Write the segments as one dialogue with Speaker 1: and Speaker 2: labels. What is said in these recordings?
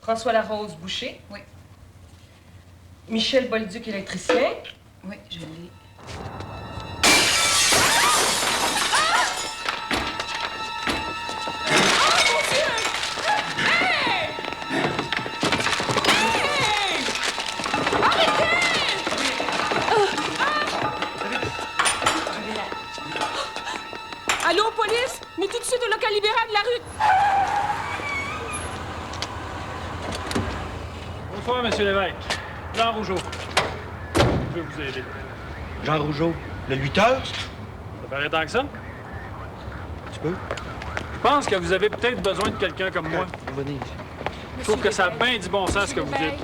Speaker 1: François Larose, boucher.
Speaker 2: Oui.
Speaker 1: Michel Bolduc, électricien.
Speaker 2: Oui, je l'ai.
Speaker 3: Allô, police? Mais tout de suite au local libéral de la rue.
Speaker 4: Bonsoir, Monsieur l'évêque. Jean Rougeau. Je peux vous aider.
Speaker 5: Jean Rougeau, le lutteur?
Speaker 4: Ça paraît tant que ça?
Speaker 5: Tu peux?
Speaker 4: Je pense que vous avez peut-être besoin de quelqu'un comme moi.
Speaker 5: Venez.
Speaker 4: Je trouve que ça a bien du bon sens ce que vous dites.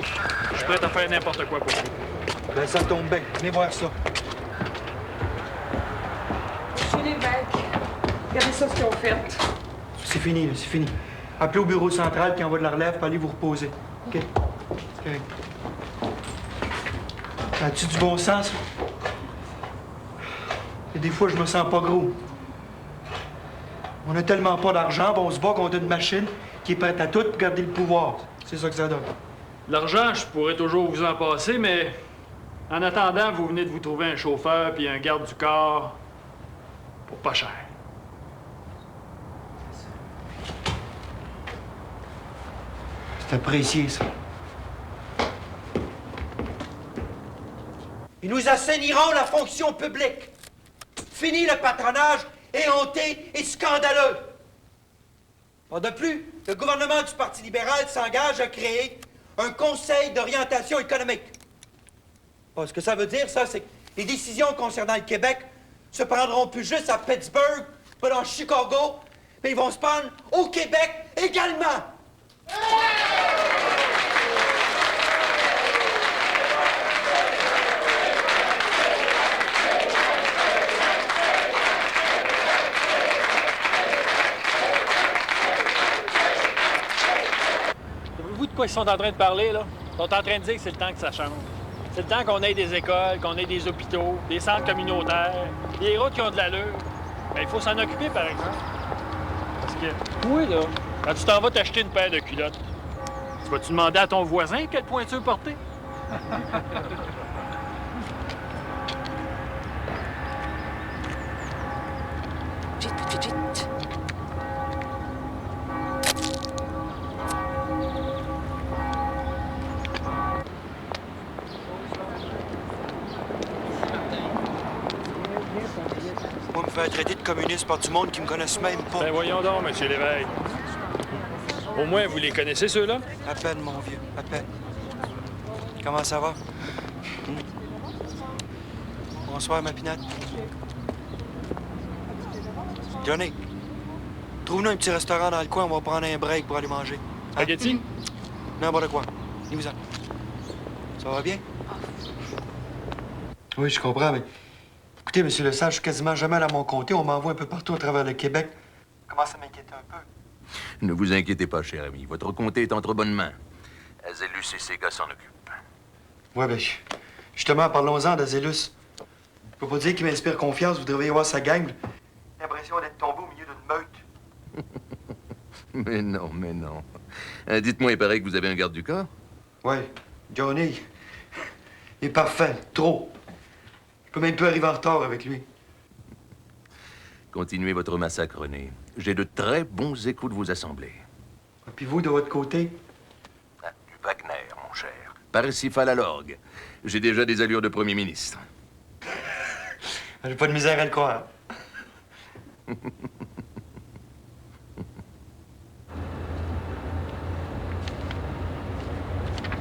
Speaker 4: Je suis prêt à faire n'importe quoi pour vous.
Speaker 5: Ben, ça tombe bien. Venez voir ça.
Speaker 1: Monsieur l'évêque, regardez ça ce qu'ils ont fait.
Speaker 5: C'est fini, là, c'est fini. Appelez au bureau central qui envoie de la relève, puis allez vous reposer. OK? C'est correct. As-tu du bon sens? Et des fois, je me sens pas gros. On a tellement pas d'argent, on se bat contre une machine qui est prête à tout pour garder le pouvoir. C'est ça que ça donne.
Speaker 4: L'argent, je pourrais toujours vous en passer, mais en attendant, vous venez de vous trouver un chauffeur puis un garde du corps pour pas cher.
Speaker 5: C'est apprécié, ça. Et nous assainirons la fonction publique. Fini le patronage éhonté et scandaleux. Pas de plus, le gouvernement du Parti libéral s'engage à créer un conseil d'orientation économique. Bon, ce que ça veut dire, ça, c'est que les décisions concernant le Québec se prendront plus juste à Pittsburgh, pas dans Chicago, mais ils vont se prendre au Québec également.
Speaker 4: Savez-vous de quoi ils sont en train de parler, là? Ils sont en train de dire que c'est le temps que ça change. C'est le temps qu'on ait des écoles, qu'on ait des hôpitaux, des centres communautaires, des routes qui ont de l'allure. Ben, il faut s'en occuper, par exemple. Parce que, oui, là, quand tu t'en vas t'acheter une paire de culottes, tu vas-tu demander à ton voisin quelle pointure porter?
Speaker 3: Vite, vite, vite, vite.
Speaker 5: Moi, me faire traiter de communiste par du monde qui me connaissent même pas.
Speaker 4: Ben voyons donc, monsieur l'évêque. Au moins, vous les connaissez, ceux-là?
Speaker 5: À peine, mon vieux, à peine. Comment ça va? Bonsoir, ma pinette. Johnny, trouve-nous un petit restaurant dans le coin, on va prendre un break pour aller manger. Hein?
Speaker 4: Spaghetti?
Speaker 5: N'importe quoi. Dis-vous-en. Ça va bien? Oui, je comprends, mais... Écoutez, monsieur Le Sage, je suis quasiment jamais à mon comté. On m'envoie un peu partout à travers le Québec. Comment ça m'inquiète un peu?
Speaker 6: Ne vous inquiétez pas, cher ami. Votre comté est entre bonnes mains. Azélus et ses gars s'en occupent.
Speaker 5: Ouais, ben, justement, parlons-en d'Azélus. Je peux pas dire qu'il m'inspire confiance. Vous devriez voir sa gang. J'ai l'impression d'être tombé au milieu d'une meute.
Speaker 6: Mais non, mais non. Dites-moi, il paraît que vous avez un garde du corps?
Speaker 5: Ouais, Johnny, il est parfait. Trop. Je peux même plus arriver en retard avec lui.
Speaker 6: Continuez votre massacre, René. J'ai de très bons échos de vos assemblées.
Speaker 5: Et puis vous, de votre côté?
Speaker 6: Ah, du Wagner, mon cher. Parsifal à l'orgue. J'ai déjà des allures de premier ministre.
Speaker 5: J'ai pas de misère à le croire.
Speaker 4: Vous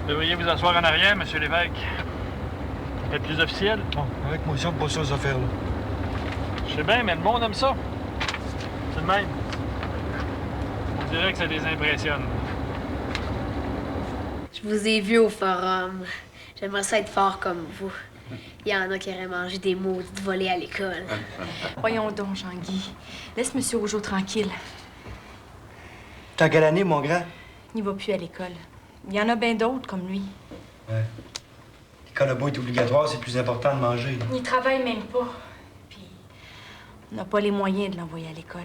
Speaker 4: devriez vous asseoir en arrière, monsieur l'évêque. Ça fait plus officiel.
Speaker 5: Bon, avec moi, ça, pas ça, ces affaires-là.
Speaker 4: Je sais bien, mais le monde aime ça. C'est le même. On dirait que ça les impressionne.
Speaker 7: Je vous ai vu au forum. J'aimerais ça être fort comme vous. Il y en a qui auraient mangé des maudites volées à l'école.
Speaker 2: Voyons donc, Jean-Guy. Laisse M. Rougeau tranquille.
Speaker 5: T'es en quelle année, mon grand?
Speaker 2: Il va plus à l'école. Il y en a bien d'autres comme lui.
Speaker 5: Ouais. L'école a beau être obligatoire, c'est plus important de manger.
Speaker 2: Il travaille même pas. Puis, on n'a pas les moyens de l'envoyer à l'école.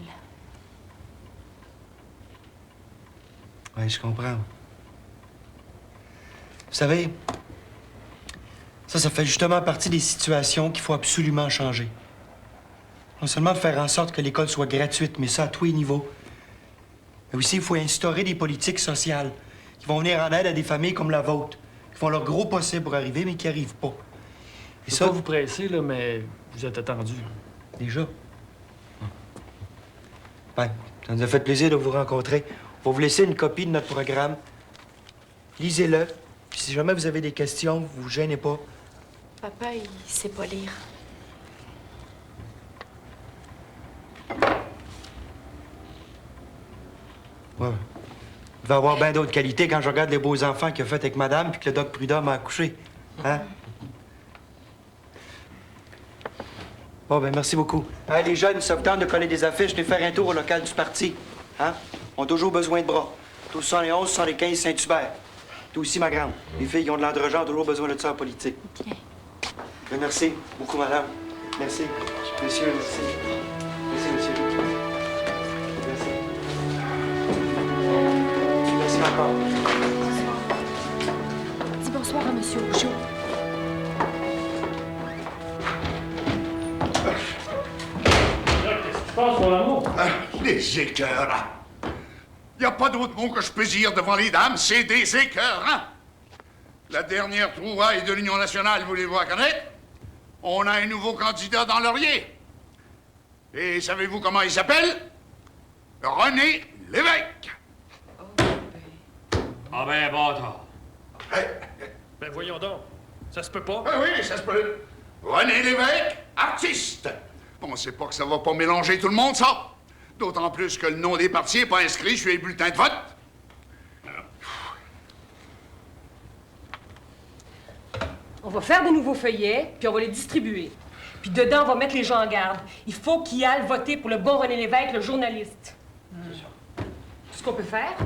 Speaker 5: Ouais, je comprends. Vous savez, ça fait justement partie des situations qu'il faut absolument changer. Non seulement faire en sorte que l'école soit gratuite, mais ça à tous les niveaux. Mais aussi, il faut instaurer des politiques sociales qui vont venir en aide à des familles comme la vôtre, qui font leur gros possible pour arriver, mais qui n'y arrivent pas.
Speaker 4: Et ça, vous presser, là, mais vous êtes attendu.
Speaker 5: Déjà? Ben, ça nous a fait plaisir de vous rencontrer. On va vous laisser une copie de notre programme. Lisez-le. Puis si jamais vous avez des questions, vous vous gênez pas.
Speaker 2: Papa, il sait pas lire.
Speaker 5: Ouais. Il va avoir bien d'autres qualités quand je regarde les beaux enfants qu'il a fait avec madame puis que le doc Prudhomme a accouché. Hein? Bon, ben merci beaucoup. Hein, les jeunes, ça vous tente de coller des affiches, de faire un tour au local du parti. Hein? On a toujours besoin de bras. Tous 71, 75, Saint-Hubert. Toi aussi, ma grande. Les filles qui ont de l'androgen ont toujours besoin de ça en politique.
Speaker 2: Bien.
Speaker 5: Ben, merci beaucoup, madame. Merci. Monsieur, merci. Merci, monsieur. Merci. Merci encore.
Speaker 3: Dis bonsoir à Monsieur Augeot.
Speaker 4: Qu'est-ce qui se passe, mon amour?
Speaker 8: Les écœurants. Il n'y a pas d'autre mot que je peux dire devant les dames, c'est des écœurants. La dernière trouvaille de l'Union nationale, voulez-vous la connaître? On a un nouveau candidat dans Laurier. Et savez-vous comment il s'appelle? René Lévesque.
Speaker 4: Ah ben, bâtard. Ben, voyons donc. Ça se peut pas.
Speaker 8: Ah oui, ça se peut. René Lévesque, artiste. Pensez pas que ça va pas mélanger tout le monde, ça? D'autant plus que le nom des partis n'est pas inscrit sur les bulletins de vote.
Speaker 3: On va faire des nouveaux feuillets, puis on va les distribuer. Puis dedans, on va mettre les gens en garde. Il faut qu'ils aillent voter pour le bon René Lévesque, le journaliste. Tout ce qu'on peut faire.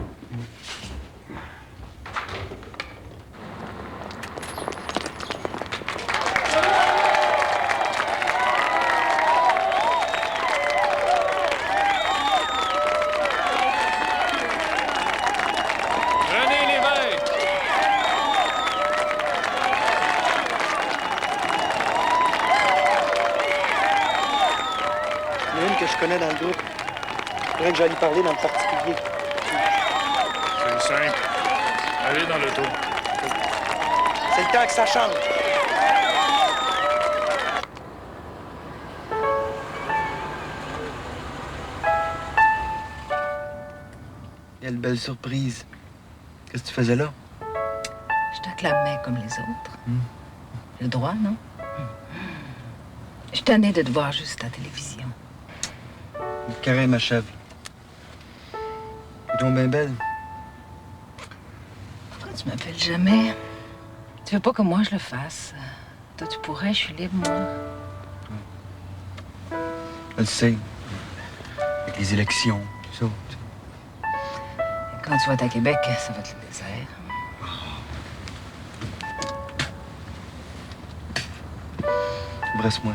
Speaker 4: René Lévesque!
Speaker 5: Il y en a une que je connais dans le groupe. Il faudrait que j'aille y parler dans le particulier.
Speaker 4: C'est simple. Allez dans l'auto.
Speaker 5: C'est le temps que ça change. Quelle belle surprise. Qu'est-ce que tu faisais là?
Speaker 9: Je t'acclamais comme les autres. Le droit, non? Je tenais de te voir juste à la télévision.
Speaker 5: Le carré m'achève. T'es donc bien belle.
Speaker 9: Pourquoi tu m'appelles jamais? Tu veux pas que moi je le fasse? Toi, tu pourrais, je suis libre, moi.
Speaker 5: Je le sais. Avec les élections, tout ça.
Speaker 9: Et quand tu vas être à Québec, ça va être le désert.
Speaker 5: Embrasse-moi.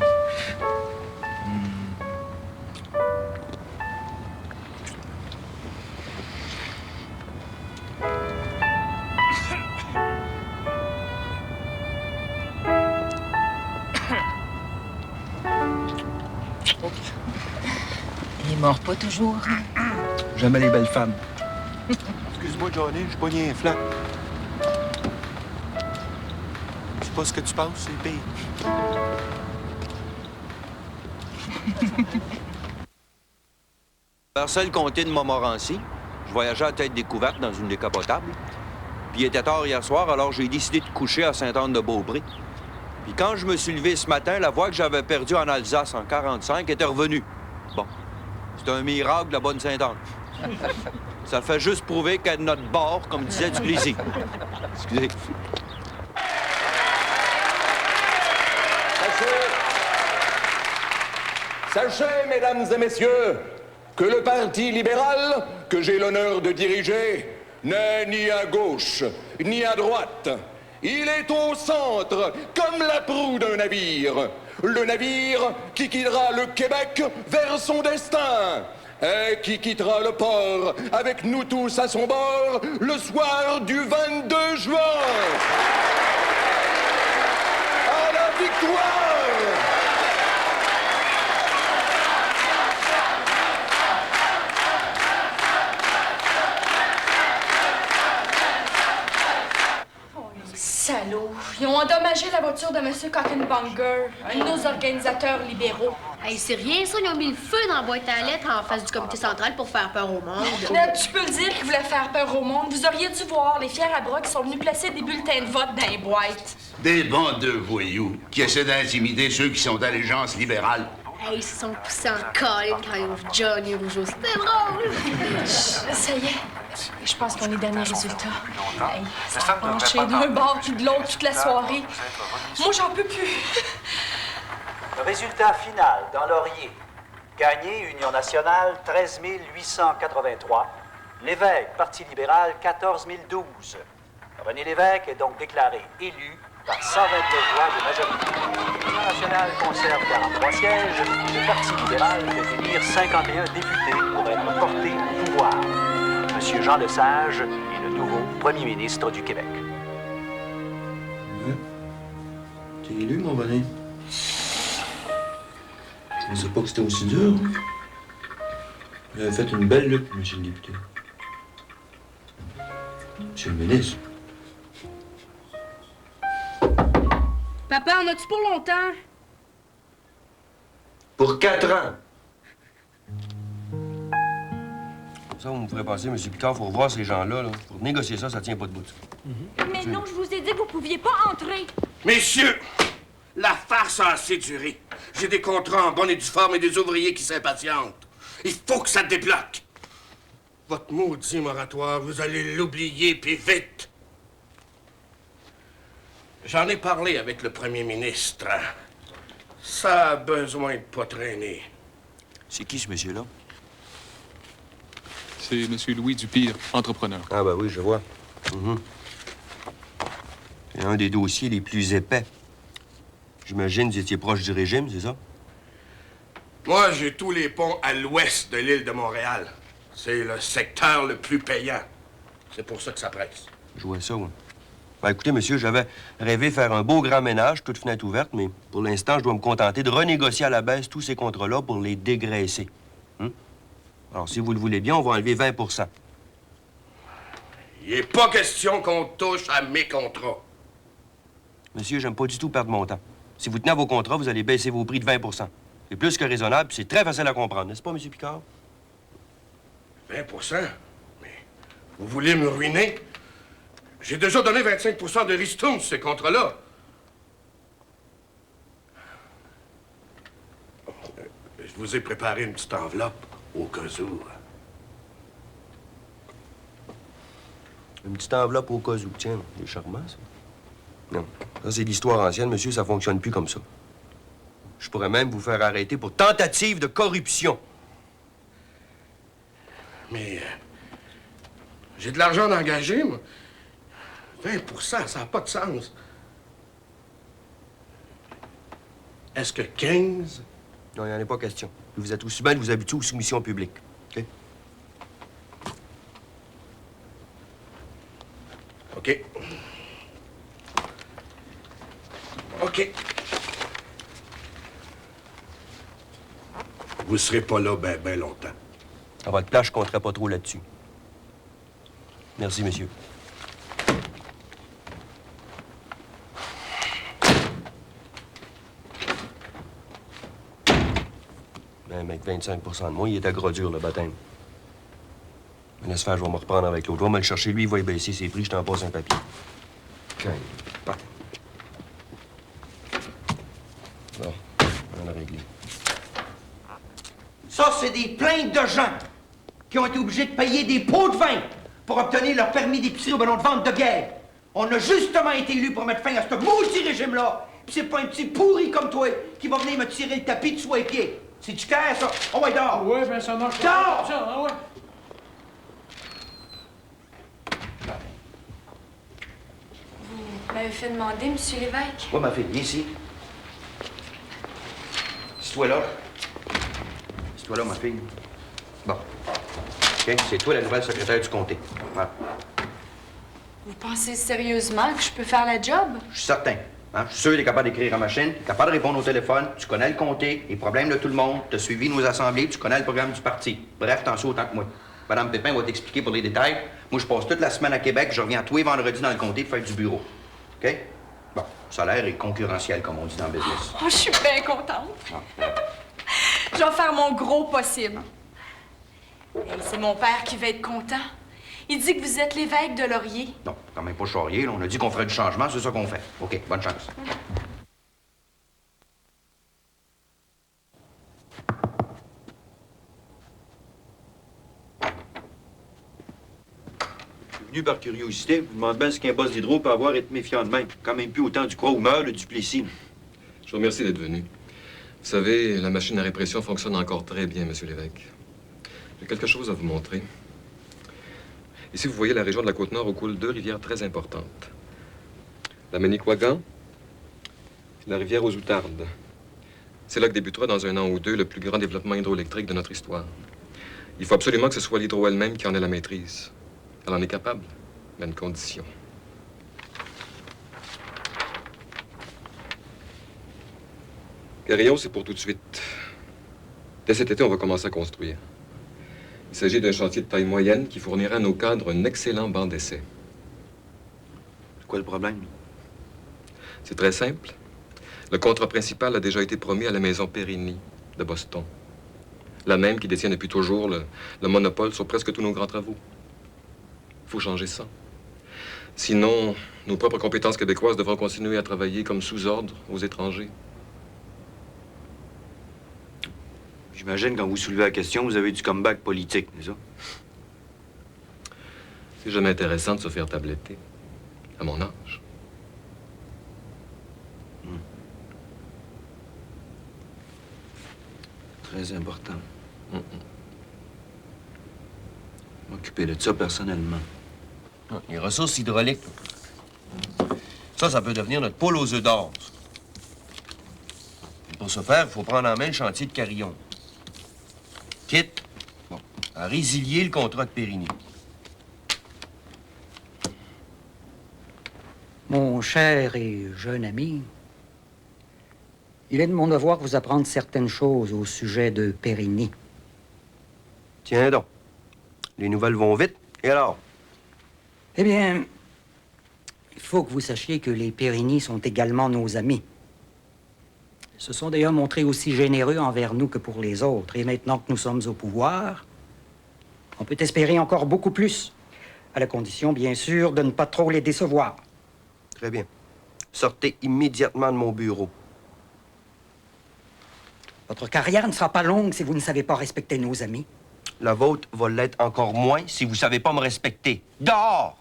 Speaker 9: Il est mort pas toujours.
Speaker 5: Jamais les belles femmes. Excuse-moi, Johnny, je pognais un flanc. C'est pas ce que tu penses, c'est pire.
Speaker 10: Je traversais le comté de Montmorency. Je voyageais à tête découverte dans une décapotable. Puis il était tard hier soir, alors j'ai décidé de coucher à Sainte-Anne-de-Beaupré. Puis quand je me suis levé ce matin, la voix que j'avais perdue en Alsace en 45 était revenue. Bon, c'est un miracle de la bonne Sainte-Anne. Ça fait juste prouver qu'elle est de notre bord, comme disait Duplessis. Excusez.
Speaker 6: Sachez, mesdames et messieurs, que le Parti libéral, que j'ai l'honneur de diriger, n'est ni à gauche, ni à droite. Il est au centre, comme la proue d'un navire. Le navire qui guidera le Québec vers son destin. et qui quittera le port avec nous tous à son bord le soir du 22 juin. À la victoire!
Speaker 2: Salauds! Ils ont endommagé la voiture de M. Cockenbanger, un de nos organisateurs libéraux.
Speaker 7: Hey, c'est rien, ça. Ils ont mis le feu dans la boîte à lettres en face du comité central pour faire peur au monde.
Speaker 2: Là, tu peux le dire qu'ils voulaient faire peur au monde. Vous auriez dû voir les fiers à bras qui sont venus placer des bulletins de vote dans les boîtes.
Speaker 8: Des bandes de voyous qui essaient d'intimider ceux qui sont d'allégeance libérale.
Speaker 7: Hey, ils se sont poussés en colline quand ils ont vu Johnny Rougeau. C'était drôle!
Speaker 2: Ça y est. Je pense qu'on est dernier résultat. Hey, ça a penché d'un bord puis de l'autre toute la soirée. Moi, j'en peux plus.
Speaker 11: Le résultat final dans Laurier. Gagné, Union nationale, 13 883. Lévesque, Parti libéral, 14 012. René Lévesque est donc déclaré élu par 122 voix de majorité. L'Union nationale conserve 43 sièges. Le Parti libéral fait élire 51 députés pour être porté au pouvoir. M. Jean Lesage est le nouveau premier ministre du Québec.
Speaker 5: T'es élu, mon bonnet. Je ne sais pas que c'était aussi dur. Vous avez fait une belle lutte, monsieur le député. Monsieur le ministre.
Speaker 2: Papa, en as-tu pour longtemps?
Speaker 5: Pour 4 ans.
Speaker 12: Ça, vous me ferez passer, M. Picard, faut revoir ces gens-là. Là. Pour négocier ça, ça tient pas debout.
Speaker 2: Mais non, je vous ai dit que vous pouviez pas entrer.
Speaker 13: Messieurs, la farce a assez duré. J'ai des contrats en bonne et due forme et des ouvriers qui s'impatientent. Il faut que ça débloque. Votre maudit moratoire, vous allez l'oublier, puis vite. J'en ai parlé avec le premier ministre. Ça a besoin de pas traîner.
Speaker 10: C'est qui, ce monsieur-là?
Speaker 14: C'est M. Louis Dupire, entrepreneur.
Speaker 12: Ah, ben oui, je vois. C'est un des dossiers les plus épais. J'imagine que vous étiez proche du régime, c'est ça?
Speaker 13: Moi, j'ai tous les ponts à l'ouest de l'île de Montréal. C'est le secteur le plus payant. C'est pour ça que ça presse.
Speaker 12: Je vois ça, oui. Ben, écoutez, monsieur, j'avais rêvé faire un beau grand ménage, toute fenêtre ouverte, mais pour l'instant, je dois me contenter de renégocier à la baisse tous ces contrats-là pour les dégraisser. Alors, si vous le voulez bien, on va enlever 20 %.
Speaker 13: Il n'est pas question qu'on touche à mes contrats.
Speaker 12: Monsieur, j'aime pas du tout perdre mon temps. Si vous tenez à vos contrats, vous allez baisser vos prix de 20 %. C'est plus que raisonnable, puis c'est très facile à comprendre, n'est-ce pas, M. Picard?
Speaker 13: 20 %? Mais vous voulez me ruiner? J'ai déjà donné 25 % de ristourne sur ces contrats-là. Je vous ai préparé une petite enveloppe au cas où.
Speaker 12: Une petite enveloppe au cas où. Tiens, c'est charmant, ça. Non, ça, c'est l'histoire ancienne, monsieur, ça fonctionne plus comme ça. Je pourrais même vous faire arrêter pour tentative de corruption.
Speaker 13: Mais j'ai de l'argent d'engager, moi. 20 % ça n'a pas de sens. Est-ce que 15?
Speaker 12: Non, il n'y en a pas question. Vous êtes aussi bien de vous habituer aux soumissions publiques. OK?
Speaker 13: OK. OK. Vous serez pas là ben longtemps.
Speaker 12: À votre place, je compterai pas trop là-dessus. Merci, monsieur. Ben, mec, 25 % de moins, il est à gros dur, le baptême. Mais laisse faire, je vais me reprendre avec l'autre. Je vais me le chercher, lui, il va y baisser ses prix, je t'en passe un papier. Tiens, pas. Bon, on a réglé.
Speaker 5: Ça, c'est des plaintes de gens qui ont été obligés de payer des pots de vin pour obtenir leur permis d'épicerie au ballon de vente de guerre. On a justement été élus pour mettre fin à ce maudit régime-là. Puis c'est pas un petit pourri comme toi qui va venir me tirer le tapis dessous les pieds. C'est-tu clair, ça? Oh, ouais, dehors!
Speaker 4: Ouais, ben ça marche.
Speaker 5: Dehors!
Speaker 4: Ça, ah ouais.
Speaker 2: Vous m'avez fait demander, M. Lévesque.
Speaker 12: Ouais, ma fille, viens ici. C'est toi là. C'est toi là, ma fille. Bon.
Speaker 10: OK? C'est toi la nouvelle secrétaire du comté. Voilà.
Speaker 2: Vous pensez sérieusement que je peux faire la job?
Speaker 10: Je suis certain. Hein? Je suis sûr que tu es capable d'écrire en machine, tu es capable de répondre au téléphone, tu connais le comté, les problèmes de tout le monde, tu as suivi nos assemblées, tu connais le programme du parti. Bref, t'en sais autant que moi. Madame Pépin va t'expliquer pour les détails. Moi, je passe toute la semaine à Québec, je reviens tous les vendredis dans le comté pour faire du bureau. OK? Bon, le salaire est concurrentiel, comme on dit dans le business.
Speaker 2: Oh, je suis bien contente. Je vais faire mon gros possible. Et c'est mon père qui va être content. Il dit que vous êtes l'évêque de Laurier.
Speaker 10: Non, quand même pas charrier, là. On a dit qu'on ferait du changement, c'est ça qu'on fait. OK, bonne chance. Je suis venu par curiosité. Vous demandez bien ce qu'un boss d'hydro peut avoir et être méfiant de même. Quand même plus autant du Croix-Humeur, le Duplessis.
Speaker 15: Je vous remercie d'être venu. Vous savez, la machine à répression fonctionne encore très bien, monsieur l'évêque. J'ai quelque chose à vous montrer. Ici, vous voyez la région de la Côte-Nord où coulent 2 rivières très importantes. La Manicouagan et la rivière aux Outardes. C'est là que débutera dans 1 an ou 2 le plus grand développement hydroélectrique de notre histoire. Il faut absolument que ce soit l'hydro elle-même qui en ait la maîtrise. Elle en est capable, mais à une condition. Carillon, c'est pour tout de suite. Dès cet été, on va commencer à construire. Il s'agit d'un chantier de taille moyenne qui fournira à nos cadres un excellent banc d'essai.
Speaker 10: C'est quoi le problème?
Speaker 15: C'est très simple. Le contrat principal a déjà été promis à la maison Perini de Boston. La même qui détient depuis toujours le monopole sur presque tous nos grands travaux. Il faut changer ça. Sinon, nos propres compétences québécoises devront continuer à travailler comme sous-ordre aux étrangers.
Speaker 10: J'imagine, quand vous soulevez la question, vous avez du comeback politique, c'est ça?
Speaker 15: C'est jamais intéressant de se faire tabletter. À mon âge.
Speaker 10: Très important. M'occuper de ça personnellement.
Speaker 12: Les ressources hydrauliques. Ça peut devenir notre poule aux œufs d'or. Et pour ce faire, il faut prendre en main le chantier de Carillon. Quitte à résilier le contrat de Périgny.
Speaker 16: Mon cher et jeune ami, il est de mon devoir de vous apprendre certaines choses au sujet de Périgny.
Speaker 12: Tiens donc. Les nouvelles vont vite. Et alors?
Speaker 16: Eh bien, il faut que vous sachiez que les Périgny sont également nos amis. Ils se sont d'ailleurs montrés aussi généreux envers nous que pour les autres. Et maintenant que nous sommes au pouvoir, on peut espérer encore beaucoup plus. À la condition, bien sûr, de ne pas trop les décevoir.
Speaker 12: Très bien. Sortez immédiatement de mon bureau.
Speaker 16: Votre carrière ne sera pas longue si vous ne savez pas respecter nos amis.
Speaker 12: La vôtre va l'être encore moins si vous savez pas me respecter. Dehors!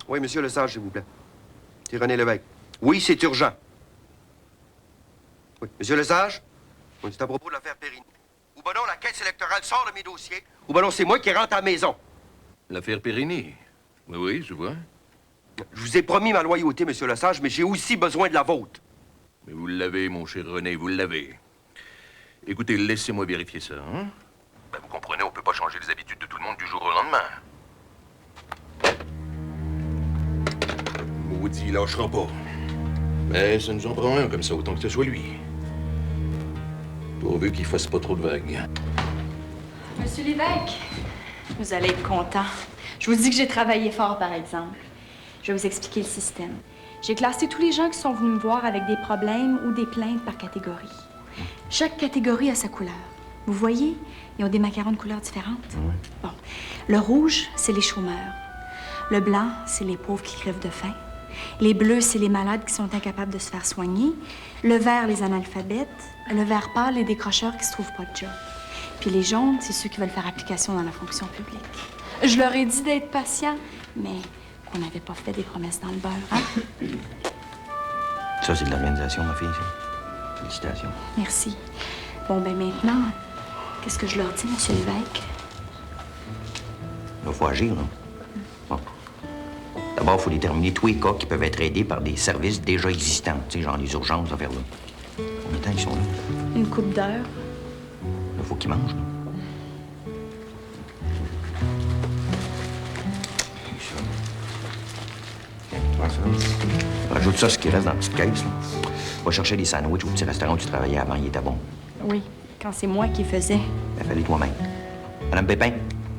Speaker 12: Oui, monsieur Lesage, s'il vous plaît. C'est René Lévesque. Oui, c'est urgent. Oui, monsieur Lesage? Oui, c'est à propos de l'affaire Périgny. Ou ben non, la caisse électorale sort de mes dossiers. Ou ben non, c'est moi qui rentre à la maison.
Speaker 17: L'affaire Périgny? Oui, je vois.
Speaker 12: Je vous ai promis ma loyauté, monsieur Lesage, mais j'ai aussi besoin de la vôtre.
Speaker 17: Mais vous l'avez, mon cher René, vous l'avez. Écoutez, laissez-moi vérifier ça, hein? Ben, vous comprenez, on peut pas changer les habitudes de tout le monde du jour au lendemain. Maudit, il lâchera pas. Mais ça nous en prend un comme ça, autant que ce soit lui. Pourvu qu'il fasse pas trop de vagues.
Speaker 2: Monsieur l'évêque, vous allez être content. Je vous dis que j'ai travaillé fort, par exemple. Je vais vous expliquer le système. J'ai classé tous les gens qui sont venus me voir avec des problèmes ou des plaintes par catégorie. Chaque catégorie a sa couleur. Vous voyez, ils ont des macarons de couleurs différentes. Bon, le rouge, c'est les chômeurs. Le blanc, c'est les pauvres qui crèvent de faim. Les bleus, c'est les malades qui sont incapables de se faire soigner. Le vert, les analphabètes. Le vert pâle, les décrocheurs qui se trouvent pas de job. Puis les jaunes, c'est ceux qui veulent faire application dans la fonction publique. Je leur ai dit d'être patients, mais qu'on n'avait pas fait des promesses dans le beurre, hein?
Speaker 10: Ça, c'est de l'organisation, ma fille, ça. Félicitations.
Speaker 2: Merci. Bon, ben maintenant, qu'est-ce que je leur dis, monsieur l'évêque?
Speaker 10: Il faut agir, là. Bon.
Speaker 18: D'abord, il faut déterminer tous les cas qui peuvent être aidés par des services déjà existants, tu sais, genre les urgences, vers là. Combien de temps ils sont là?
Speaker 2: Une couple d'heures.
Speaker 18: Il faut qu'ils mangent, là. Rajoute ça, ce qui reste dans la petite caisse, là. Va chercher des sandwichs au petit restaurant où tu travaillais avant, il était bon.
Speaker 2: Oui, quand c'est moi qui faisais.
Speaker 18: Ben, fallait toi-même. Madame Pépin,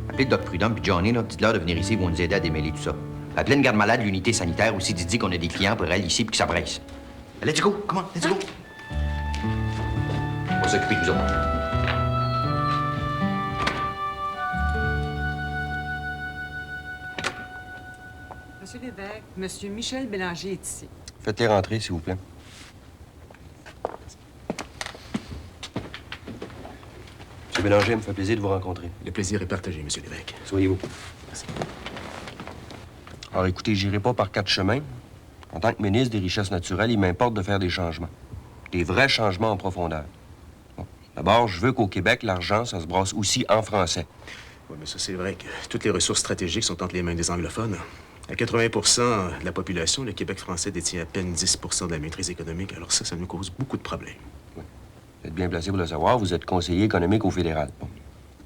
Speaker 18: appelez le Doc Prudhomme puis Johnny, là, dites-leur de venir ici, ils vont nous aider à démêler tout ça. Appelez une garde-malade, l'unité sanitaire, aussi, dites qu'on a des clients pour elle ici puis que ça presse. Let's go, come on, let's go. On va s'occuper de vous autres.
Speaker 19: Monsieur l'évêque, Monsieur Michel Bélanger est ici.
Speaker 12: Faites-les rentrer, s'il vous plaît. Monsieur Bélanger, il me fait plaisir de vous rencontrer.
Speaker 20: Le plaisir est partagé, Monsieur l'évêque.
Speaker 12: Soyez-vous.
Speaker 20: Merci.
Speaker 12: Alors, écoutez, j'irai pas par 4 chemins. En tant que ministre des Richesses naturelles, il m'importe de faire des changements. Des vrais changements en profondeur. Bon. D'abord, je veux qu'au Québec, l'argent, ça se brasse aussi en français.
Speaker 20: Oui, mais ça, c'est vrai que toutes les ressources stratégiques sont entre les mains des anglophones. À 80 de la population, le Québec français détient à peine 10 de la maîtrise économique. Alors ça nous cause beaucoup de problèmes.
Speaker 12: Oui. Vous êtes bien placé pour le savoir. Vous êtes conseiller économique au fédéral. Bon.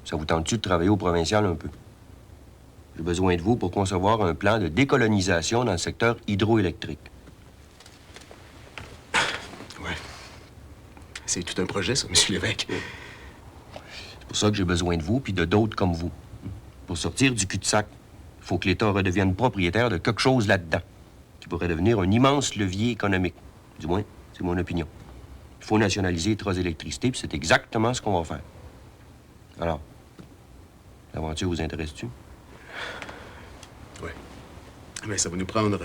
Speaker 12: Ça vous tente-tu de travailler au provincial un peu? J'ai besoin de vous pour concevoir un plan de décolonisation dans le secteur hydroélectrique.
Speaker 20: Ouais. C'est tout un projet, ça, Monsieur l'évêque.
Speaker 12: C'est pour ça que j'ai besoin de vous puis de d'autres comme vous. Pour sortir du cul-de-sac, il faut que l'État redevienne propriétaire de quelque chose là-dedans, qui pourrait devenir un immense levier économique. Du moins, c'est mon opinion. Il faut nationaliser Électricité, puis c'est exactement ce qu'on va faire. Alors, l'aventure vous intéresse-tu?
Speaker 20: Oui. Mais ça va nous prendre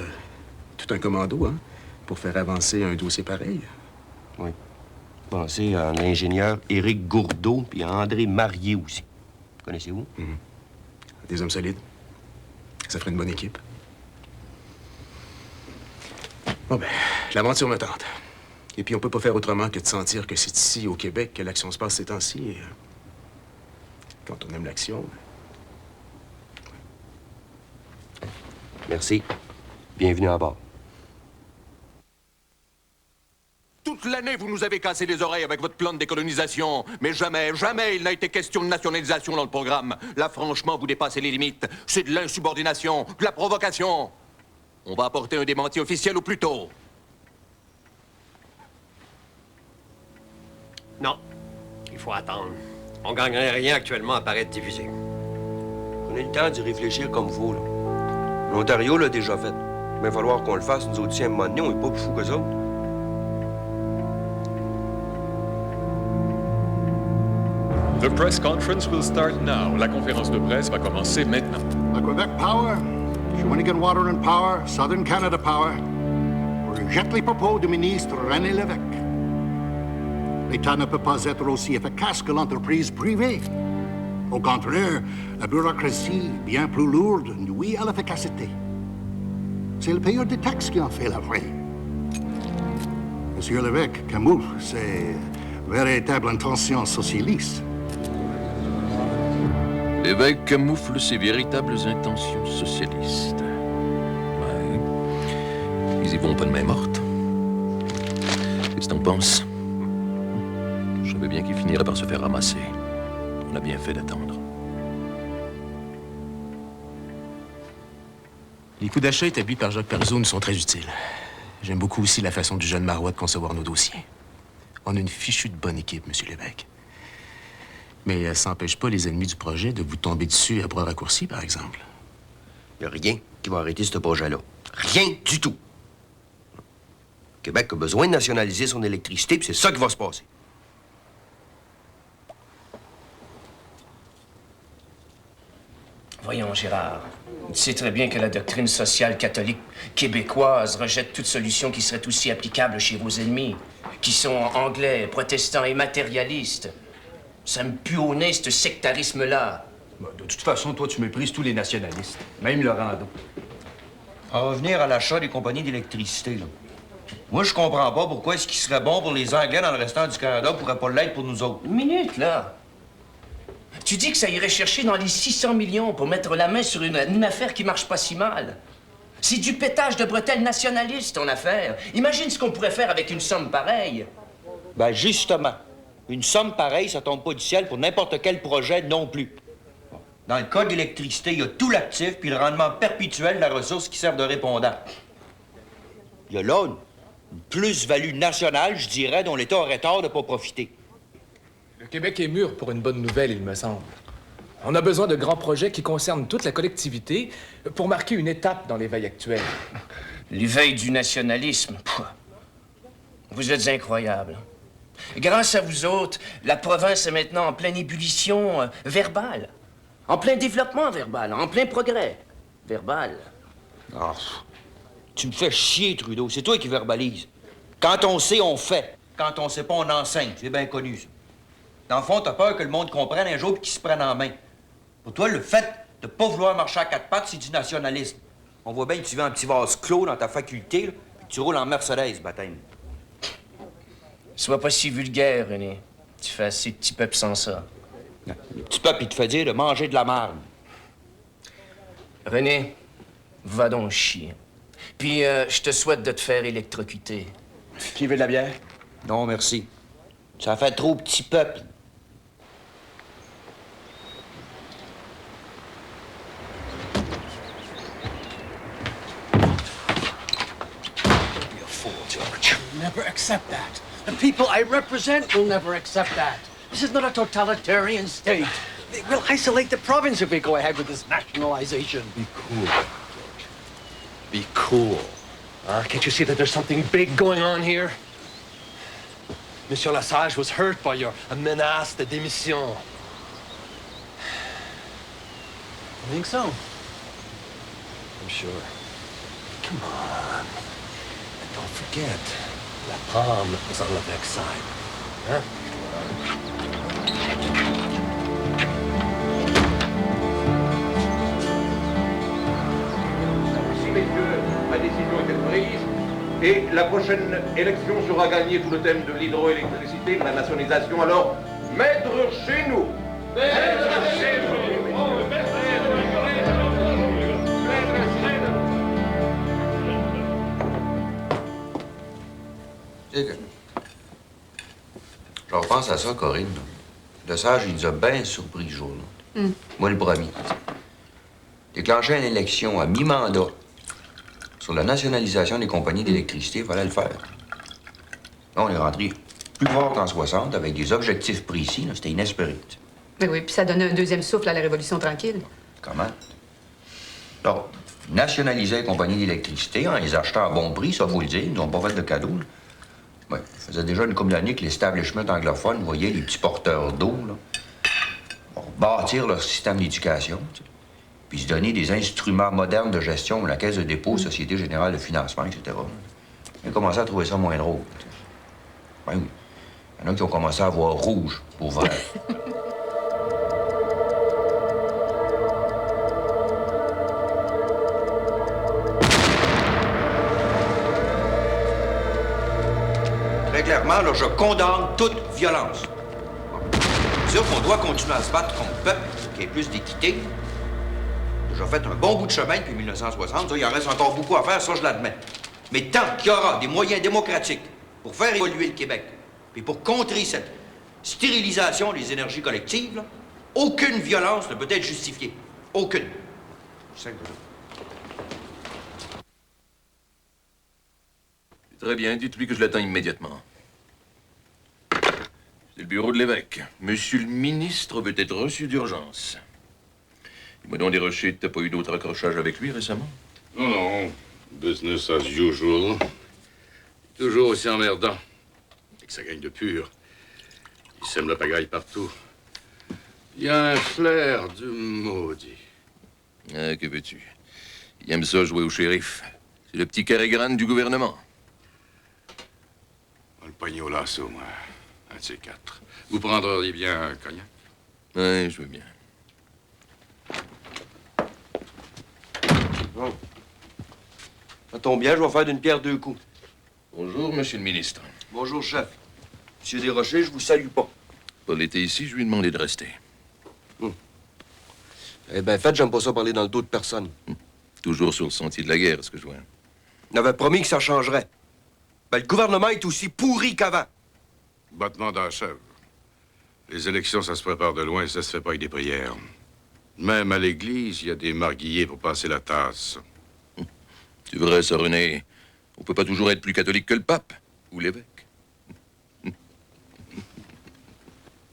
Speaker 20: tout un commando, hein, pour faire avancer un dossier pareil.
Speaker 12: Oui. Pensez à l'ingénieur Éric Gourdeau, puis à André Marié aussi. Connaissez-vous?
Speaker 20: Des hommes solides. Ça ferait une bonne équipe. Bon, ben, l'aventure me tente. Et puis, on peut pas faire autrement que de sentir que c'est ici, au Québec, que l'action se passe ces temps-ci. Et, quand on aime l'action...
Speaker 12: Merci. Bienvenue à bord.
Speaker 6: Toute l'année, vous nous avez cassé les oreilles avec votre plan de décolonisation. Mais jamais, jamais il n'a été question de nationalisation dans le programme. Là, franchement, vous dépassez les limites. C'est de l'insubordination, de la provocation. On va apporter un démenti officiel au plus tôt.
Speaker 21: Non. Il faut attendre. On gagnerait rien actuellement à paraître divisé.
Speaker 12: Prenez le temps d'y réfléchir comme vous, là. L'Ontario l'a déjà fait. Il va falloir qu'on le fasse, nous autres, si à un moment donné, on n'est pas plus fous qu'eux autres.
Speaker 14: The press conference will start now. La conférence de presse va commencer maintenant.
Speaker 8: À Québec Power, Shawinigan Water and Power, Southern Canada Power, rejette les propos du ministre René Lévesque. L'État ne peut pas être aussi efficace que l'entreprise privée. Au contraire, la bureaucratie, bien plus lourde, nuit à l'efficacité. C'est le payeur des taxes qui en fait la vraie. Monsieur Lévesque camoufle ses véritables intentions socialistes.
Speaker 17: L'évêque camoufle ses véritables intentions socialistes. Ouais. Ils y vont pas de main morte. Qu'est-ce que t'en penses? Je savais bien qu'il finirait par se faire ramasser. On a bien fait d'attendre.
Speaker 20: Les coûts d'achat établis par Jacques Parizeau nous sont très utiles. J'aime beaucoup aussi la façon du jeune Marois de concevoir nos dossiers. On a une fichue de bonne équipe, Monsieur l'évêque. Mais ça n'empêche pas les ennemis du projet de vous tomber dessus à bras raccourcis, par exemple.
Speaker 12: Il n'y a rien qui va arrêter ce projet-là. Rien du tout. Le Québec a besoin de nationaliser son électricité, puis c'est ça qui va se passer.
Speaker 22: Voyons, Gérard. Tu sais très bien que la doctrine sociale catholique québécoise rejette toute solution qui serait aussi applicable chez vos ennemis, qui sont anglais, protestants et matérialistes. Ça me pue au nez, ce sectarisme-là.
Speaker 23: De toute façon, toi, tu méprises tous les nationalistes, même le rando.
Speaker 12: En revenir à l'achat des compagnies d'électricité, là. Moi, je comprends pas pourquoi est-ce qu'il serait bon pour les Anglais dans le restant du Canada pourrait pas l'être pour nous autres.
Speaker 22: Une minute, là. Tu dis que ça irait chercher dans les 600 millions pour mettre la main sur une affaire qui marche pas si mal. C'est du pétage de bretelles nationaliste, ton affaire. Imagine ce qu'on pourrait faire avec une somme pareille.
Speaker 10: Ben justement, une somme pareille, ça tombe pas du ciel pour n'importe quel projet non plus. Dans le cas de l'électricité, il y a tout l'actif puis le rendement perpétuel de la ressource qui sert de répondant. Il y a là une plus-value nationale, je dirais, dont l'État aurait tort de ne pas profiter.
Speaker 1: Le Québec est mûr pour une bonne nouvelle, il me semble. On a besoin de grands projets qui concernent toute la collectivité pour marquer une étape dans l'éveil actuel.
Speaker 22: L'éveil du nationalisme. Pouah. Vous êtes incroyables. Grâce à vous autres, la province est maintenant en pleine ébullition verbale. En plein développement verbal, en plein progrès verbal.
Speaker 10: Oh, tu me fais chier, Trudeau. C'est toi qui verbalises. Quand on sait, on fait. Quand on sait pas, on enseigne. C'est bien connu, ça. Dans le fond, t'as peur que le monde comprenne un jour et qu'il se prenne en main. Pour toi, le fait de pas vouloir marcher à quatre pattes, c'est du nationalisme. On voit bien que tu vis un petit vase clos dans ta faculté, là, puis tu roules en Mercedes, baptême.
Speaker 22: Sois pas si vulgaire, René. Tu fais assez de petits peuples sans ça.
Speaker 10: Le petit peuple, il te fait dire de manger de la marde.
Speaker 22: René, va donc chier. Puis, je te souhaite de te faire électrocuter.
Speaker 10: Qui veut de la bière? Non, merci. Ça fait trop petit peuple.
Speaker 3: Never accept that. The people I represent will never accept that. This is not a totalitarian state. They will isolate the province if we go ahead with this nationalization.
Speaker 13: Be cool. Be cool. Can't you see that there's something big going on here? Monsieur Lesage was hurt by your menace de démission.
Speaker 3: I think so.
Speaker 13: I'm sure. Come on. And don't forget, La Palme is on Levesque's side. Huh?
Speaker 6: Merci, messieurs. Ma décision est prise. Et la prochaine élection sera gagnée sous le thème de l'hydroélectricité, de la nationalisation. Alors, maître chez nous. Maître chez nous.
Speaker 18: Tu sais que... Je repense à ça, Corinne. Lesage, il nous a bien surpris le jour. Moi, le premier. Déclencher une élection à mi-mandat sur la nationalisation des compagnies d'électricité, il fallait le faire. Là, on est rentré plus fort qu'en 60, avec des objectifs précis. là, C'était inespéré.
Speaker 9: Mais oui, puis ça donnait un deuxième souffle à la Révolution tranquille.
Speaker 18: Comment? Alors, nationaliser les compagnies d'électricité en les achetant à bon prix, ça, faut le dire. Ils n'ont pas fait de cadeaux. là. Ouais, ça faisait déjà une couple d'années que l'establishment anglophone voyait les petits porteurs d'eau, là, pour bâtir leur système d'éducation, tu sais, puis se donner des instruments modernes de gestion comme la Caisse de dépôt, Société générale de financement, etc. Ils ont commencé à trouver ça moins drôle. Tu sais. Ben oui. Il y en a qui ont commencé à voir rouge pour vert. Très clairement, là, je condamne toute violence. C'est sûr qu'on doit continuer à se battre contre le peuple pour qu'il y ait plus d'équité. J'ai fait un bon bout de chemin depuis 1960. Ça, il en reste encore beaucoup à faire, ça, je l'admets. Mais tant qu'il y aura des moyens démocratiques pour faire évoluer le Québec, puis pour contrer cette stérilisation des énergies collectives, là, aucune violence ne peut être justifiée. Aucune. C'est simple.
Speaker 17: Très bien, dites-lui que je l'attends immédiatement. C'est le bureau de l'évêque. Monsieur le ministre veut être reçu d'urgence. Dis-moi donc, Desrochers, t'as pas eu d'autres accrochages avec lui récemment?
Speaker 8: Non, non. Business as usual. Toujours aussi emmerdant. Et que ça gagne de pur. Il sème la pagaille partout. Il y a un flair du maudit.
Speaker 17: Ah, que veux-tu? Il aime ça jouer au shérif. C'est le petit carré-grane du gouvernement.
Speaker 8: On va le pogner au lasso, moi. Un de ces quatre. Vous prendriez bien un cognac?
Speaker 17: Oui, je veux bien.
Speaker 12: Bon. Ça tombe bien, je vais faire d'une pierre deux coups.
Speaker 17: Bonjour, monsieur le ministre.
Speaker 12: Bonjour, chef. Monsieur Desrochers, je vous salue pas.
Speaker 17: Paul était ici, je lui ai demandé de rester.
Speaker 12: Eh bien, faites, j'aime pas ça parler dans le dos de personne.
Speaker 17: Toujours sur le sentier de la guerre, ce que je vois.
Speaker 12: On avait promis que ça changerait. Ben, le gouvernement est aussi pourri qu'avant.
Speaker 8: Battement dans la chèvre. Les élections, ça se prépare de loin et ça se fait pas avec des prières. Même à l'église, il y a des marguilliers pour passer la tasse.
Speaker 17: C'est vrai, ça, René. On peut pas toujours être plus catholique que le pape ou l'évêque.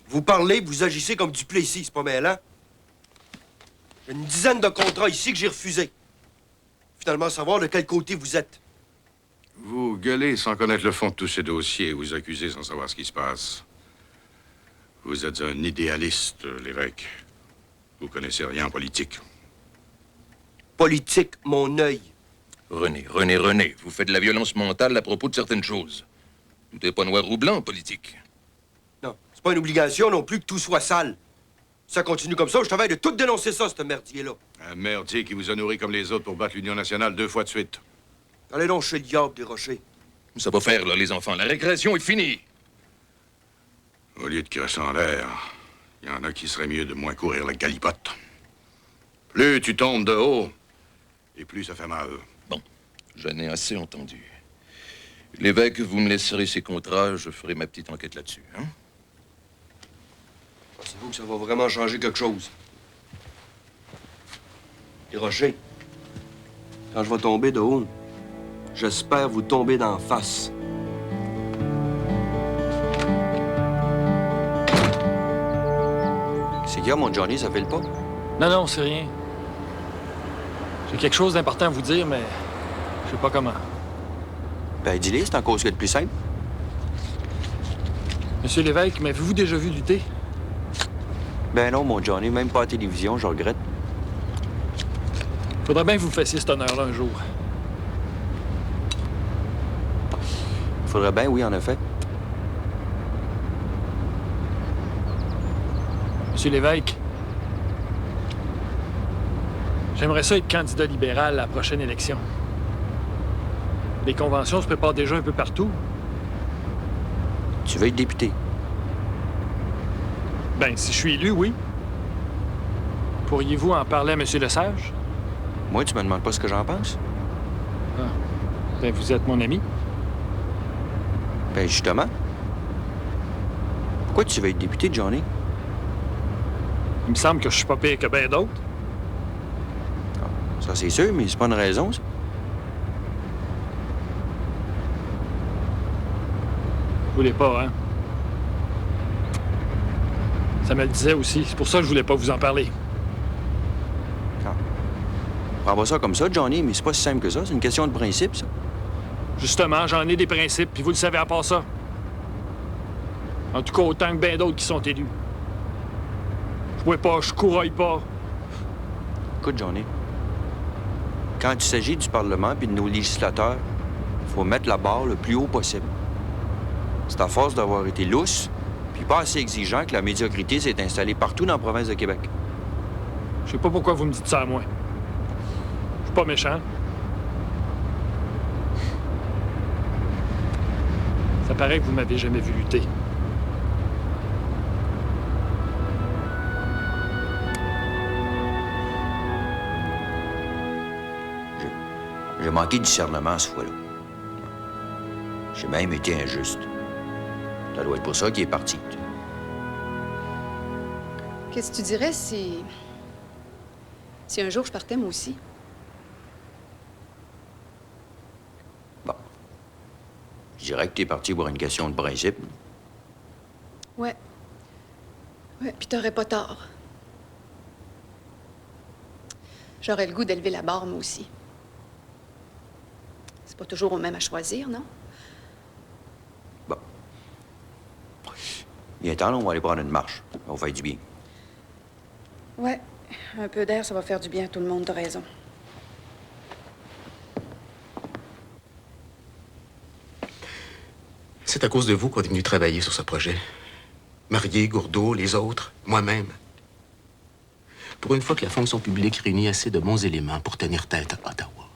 Speaker 12: Vous parlez, vous agissez comme du Plessis, c'est pas mêlant. Il y a une dizaine de contrats ici que j'ai refusés. Finalement, savoir de quel côté vous êtes.
Speaker 8: Vous gueulez sans connaître le fond de tous ces dossiers. Vous accusez sans savoir ce qui se passe. Vous êtes un idéaliste, l'évêque. Vous connaissez rien en politique.
Speaker 12: Politique, mon œil.
Speaker 17: René, vous faites de la violence mentale à propos de certaines choses. Tout n'est pas noir ou blanc en politique.
Speaker 12: Non, c'est pas une obligation non plus que tout soit sale. Si ça continue comme ça, je travaille de tout dénoncer ça, ce merdier-là.
Speaker 8: Un merdier qui vous a nourri comme les autres pour battre l'Union nationale 2 fois de suite.
Speaker 12: Allez donc chez le diable des rochers.
Speaker 17: Ça va faire, là, les enfants. La récréation est finie.
Speaker 8: Au lieu de cracher en l'air, il y en a qui serait mieux de moins courir la galipote. Plus tu tombes de haut, et plus ça fait mal.
Speaker 17: Bon, j'en ai assez entendu. L'évêque, vous me laisserez ses contrats, je ferai ma petite enquête là-dessus, hein?
Speaker 12: Pensez-vous que ça va vraiment changer quelque chose? Les rochers, quand je vais tomber de haut, j'espère vous tomber d'en face.
Speaker 10: C'est dire, mon Johnny, ça fait le pas?
Speaker 4: Non, c'est rien. J'ai quelque chose d'important à vous dire, mais je sais pas comment.
Speaker 10: Ben, dis-le, c'est en cause que le plus simple.
Speaker 4: Monsieur l'évêque, m'avez-vous déjà vu lutter?
Speaker 10: Ben non, mon Johnny, même pas à la télévision, je regrette.
Speaker 4: Faudrait bien que vous fassiez cet honneur-là un jour.
Speaker 10: Faudrait bien, oui, en effet.
Speaker 4: Monsieur l'évêque, j'aimerais ça être candidat libéral à la prochaine élection. Les conventions se préparent déjà un peu partout.
Speaker 10: Tu veux être député?
Speaker 4: Ben, si je suis élu, oui. Pourriez-vous en parler à Monsieur Lesage?
Speaker 10: Moi, tu me demandes pas ce que j'en pense?
Speaker 4: Ah. Ben, vous êtes mon ami.
Speaker 10: Ben, justement. Pourquoi tu veux être député, Johnny?
Speaker 4: Il me semble que je suis pas pire que bien d'autres.
Speaker 10: Ça, c'est sûr, mais c'est pas une raison, ça.
Speaker 4: Vous voulez pas, hein? Ça me le disait aussi. C'est pour ça que je voulais pas vous en parler.
Speaker 10: Prends pas ça comme ça, Johnny, mais c'est pas si simple que ça. C'est une question de principe, ça.
Speaker 4: Justement, j'en ai des principes, puis vous le savez à part ça. En tout cas, autant que bien d'autres qui sont élus. Je bois pas, je couraille pas.
Speaker 10: Écoute, Johnny, quand il s'agit du Parlement puis de nos législateurs, il faut mettre la barre le plus haut possible. C'est à force d'avoir été lousse puis pas assez exigeant que la médiocrité s'est installée partout dans la province de Québec.
Speaker 4: Je sais pas pourquoi vous me dites ça à moi. Je suis pas méchant. Ça paraît que vous m'avez jamais vu lutter.
Speaker 18: J'ai manqué de discernement ce fois-là. J'ai même été injuste. Ça doit être pour ça qu'il est parti.
Speaker 9: Qu'est-ce que tu dirais si un jour je partais, moi aussi?
Speaker 18: Je dirais que t'es parti pour une question de principe.
Speaker 9: Ouais. Ouais, puis t'aurais pas tort. J'aurais le goût d'élever la barre, moi aussi. C'est pas toujours au même à choisir, non?
Speaker 18: Bien temps, là, on va aller prendre une marche. Ça va faire du bien.
Speaker 9: Ouais. Un peu d'air, ça va faire du bien à tout le monde, t'as raison.
Speaker 20: C'est à cause de vous qu'on est venu travailler sur ce projet. Marié, Gourdeau, les autres, moi-même. Pour une fois que la fonction publique réunit assez de bons éléments pour tenir tête à Ottawa.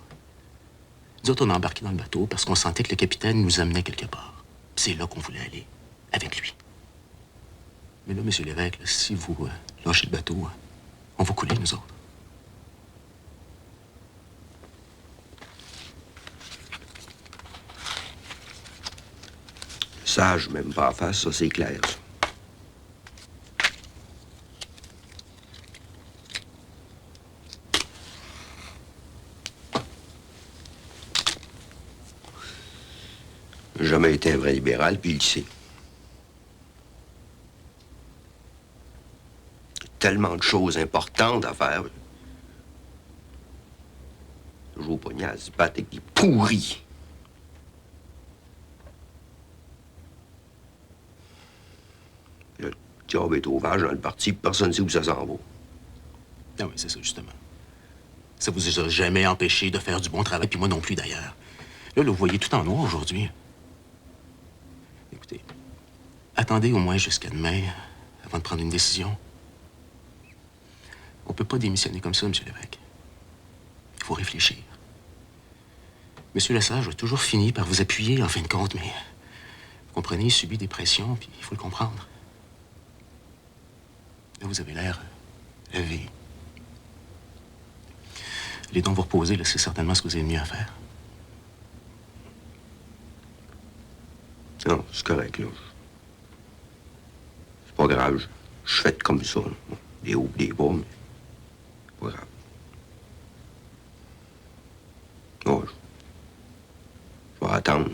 Speaker 20: Nous autres, on a embarqué dans le bateau parce qu'on sentait que le capitaine nous amenait quelque part. C'est là qu'on voulait aller, avec lui. Mais là, monsieur l'évêque, là, si vous lâchez le bateau, on va couler, nous autres.
Speaker 12: sage, même pas en face, ça, c'est clair, ça. J'ai jamais été un vrai libéral, puis il le sait. Tellement de choses importantes à faire. Toujours au poignet à se battre avec des pourris. Le diable est au vache dans le parti, puis personne ne sait où ça s'en va.
Speaker 20: Ah oui, c'est ça, justement. Ça vous a jamais empêché de faire du bon travail, puis moi non plus, d'ailleurs. Là, vous voyez tout en noir aujourd'hui. Écoutez, attendez au moins jusqu'à demain avant de prendre une décision. On peut pas démissionner comme ça, M. Lévesque. Il faut réfléchir. M. Lesage a toujours fini par vous appuyer, en fin de compte, mais... Vous comprenez, il subit des pressions, puis il faut le comprendre. Là, vous avez l'air levé. Les dons vous reposer, là, c'est certainement ce que vous avez de mieux à faire.
Speaker 12: Non, c'est correct, là. C'est pas grave. Je fais comme ça, là. Des hauts, des bas, mais... c'est pas grave. Non, je vais attendre.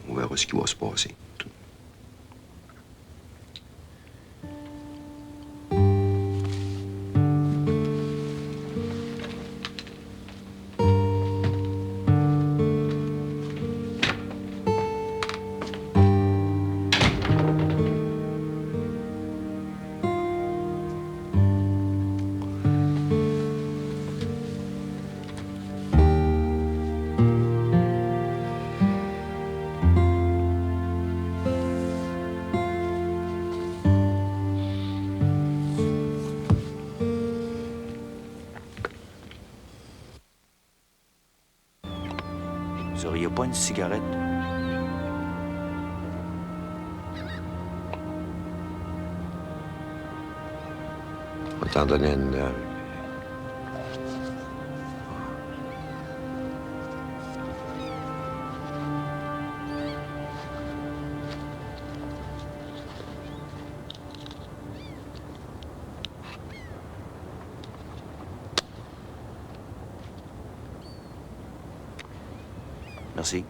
Speaker 12: On verra ce qui va se passer.
Speaker 10: Vous auriez pas une cigarette?
Speaker 12: On va t'en donner une...
Speaker 10: Merci.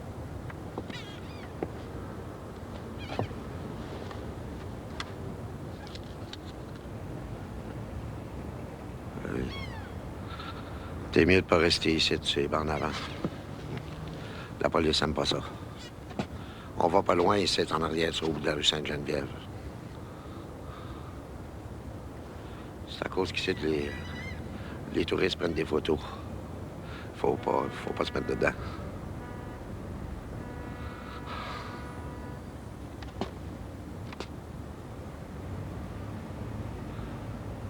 Speaker 5: T'es mieux de pas rester ici, tu sais, en avant. La police aime pas ça. On va pas loin ici, en arrière, sur le bout de la rue Sainte-Geneviève. C'est à cause qu'ici, les touristes prennent des photos. Faut pas se mettre dedans.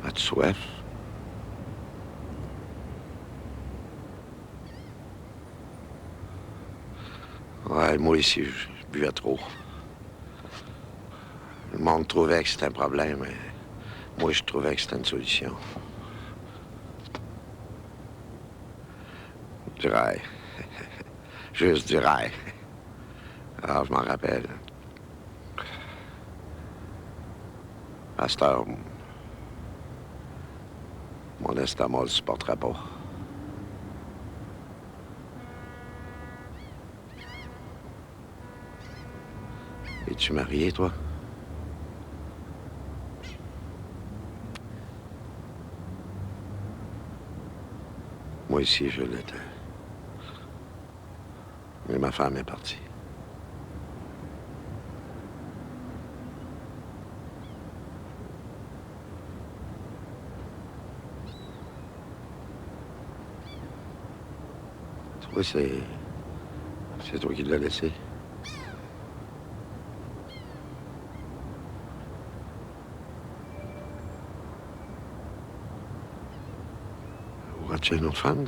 Speaker 5: As-tu soif? Ouais, moi ici, je buvais trop. Le monde trouvait que c'était un problème, mais moi, je trouvais que c'était une solution. Du rail. Juste du rail. Alors, je m'en rappelle. À cette heure, mon estomac ne le supporterait pas. Es-tu marié, toi? Moi aussi, je l'étais. Mais ma femme est partie. Toi, c'est toi qui l'as laissé. As-tu une autre femme?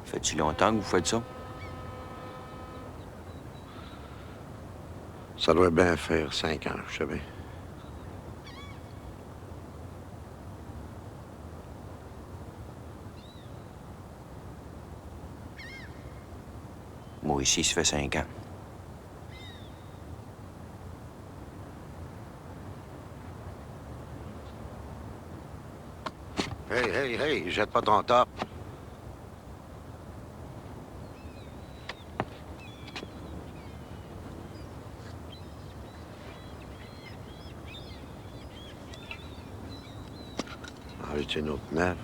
Speaker 10: Fait-tu longtemps que vous faites ça?
Speaker 5: Ça doit bien faire 5 ans, je sais bien.
Speaker 18: Moi, ici, ça fait 5 ans.
Speaker 5: Hey, jette pas ton top. En veux-tu une autre neuf?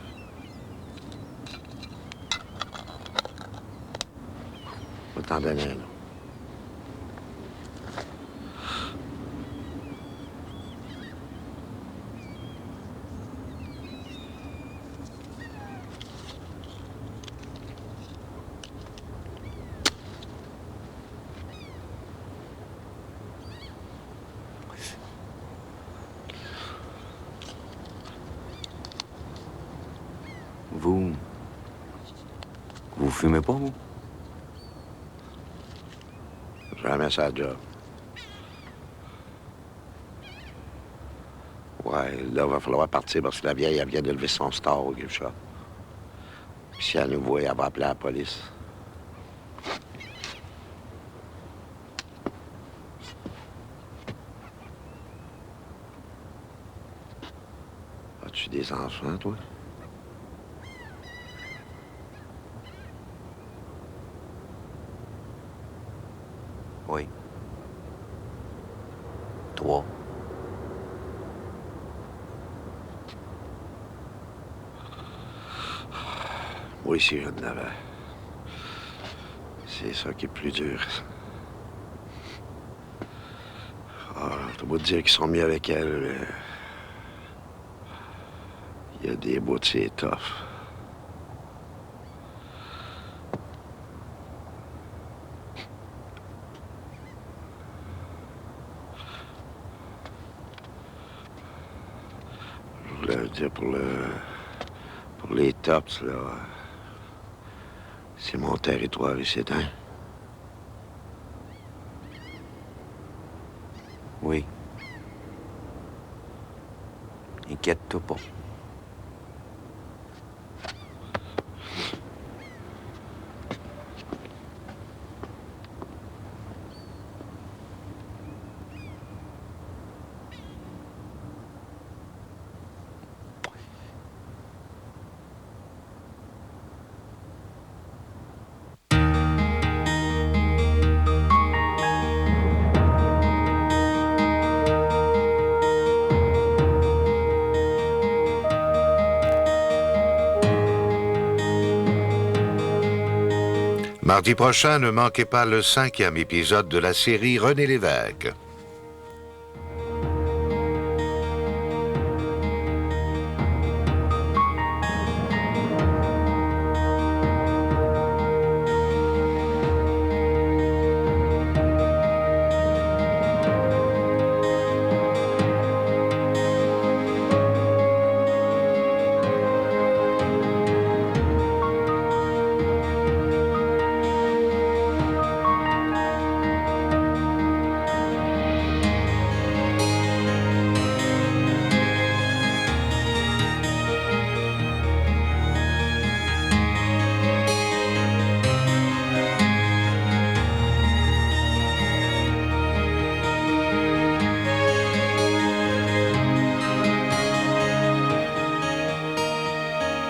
Speaker 5: Je vais t'en donner un.
Speaker 18: Vous fumez pas, vous?
Speaker 5: Jamais ça job. Ouais, là, il va falloir partir parce que la vieille, elle vient de lever son star au gift shop. Puis si elle nous voit, elle va appeler la police. As-tu des enfants, toi?
Speaker 18: Oui. 3.
Speaker 5: Moi aussi, j'en avais. C'est ça qui est plus dur. Ah, t'as beau te dire qu'ils sont mis avec elle, mais... Il y a des bouts de c'est tough. Je voulais dire pour les tops, là, c'est mon territoire ici, hein?
Speaker 18: Oui. Inquiète-toi pas.
Speaker 7: Mardi prochain, ne manquez pas le 5e épisode de la série René Lévesque.